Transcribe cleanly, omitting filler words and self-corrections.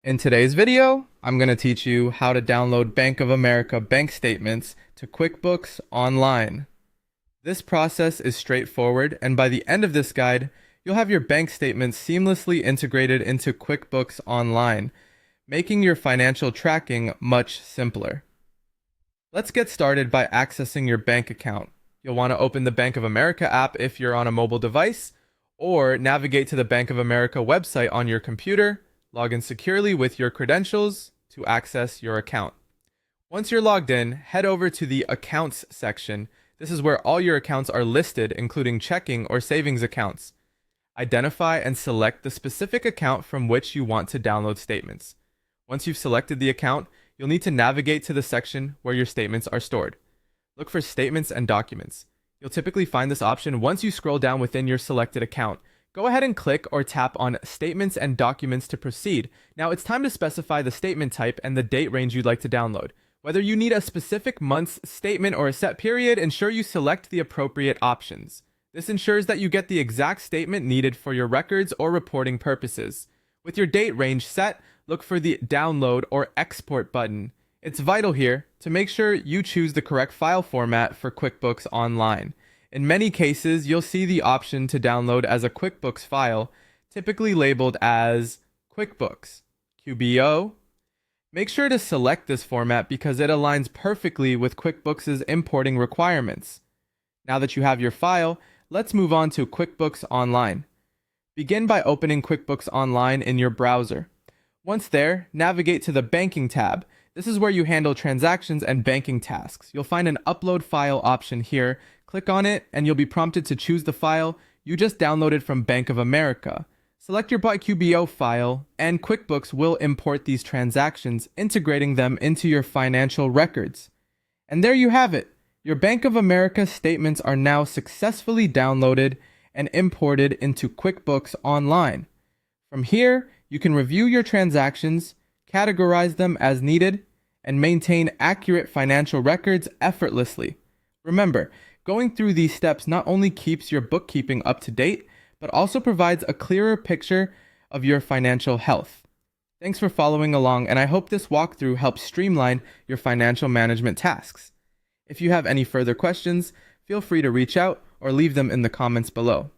In today's video, I'm going to teach you how to download Bank of America bank statements to QuickBooks Online. This process is straightforward, and by the end of this guide, you'll have your bank statements seamlessly integrated into QuickBooks Online, making your financial tracking much simpler. Let's get started by accessing your bank account. You'll want to open the Bank of America app if you're on a mobile device, or navigate to the Bank of America website on your computer. Log in securely with your credentials to access your account. Once you're logged in, head over to the Accounts section. This is where all your accounts are listed, including checking or savings accounts. Identify and select the specific account from which you want to download statements. Once you've selected the account, you'll need to navigate to the section where your statements are stored. Look for Statements and Documents. You'll typically find this option once you scroll down within your selected account. Go ahead and click or tap on Statements and Documents to proceed. Now it's time to specify the statement type and the date range you'd like to download. Whether you need a specific month's statement or a set period, ensure you select the appropriate options. This ensures that you get the exact statement needed for your records or reporting purposes. With your date range set, look for the Download or Export button. It's vital here to make sure you choose the correct file format for QuickBooks Online. In many cases, you'll see the option to download as a QuickBooks file, typically labeled as QuickBooks, QBO. Make sure to select this format because it aligns perfectly with QuickBooks' importing requirements. Now that you have your file, let's move on to QuickBooks Online. Begin by opening QuickBooks Online in your browser. Once there, navigate to the Banking tab. This is where you handle transactions and banking tasks. You'll find an Upload File option here. Click on it, and you'll be prompted to choose the file you just downloaded from Bank of America. Select your .qbo file, and QuickBooks will import these transactions, integrating them into your financial records. And there you have it. Your Bank of America statements are now successfully downloaded and imported into QuickBooks Online. From here, you can review your transactions, categorize them as needed, and maintain accurate financial records effortlessly. Remember, going through these steps not only keeps your bookkeeping up to date, but also provides a clearer picture of your financial health. Thanks for following along, and I hope this walkthrough helps streamline your financial management tasks. If you have any further questions, feel free to reach out or leave them in the comments below.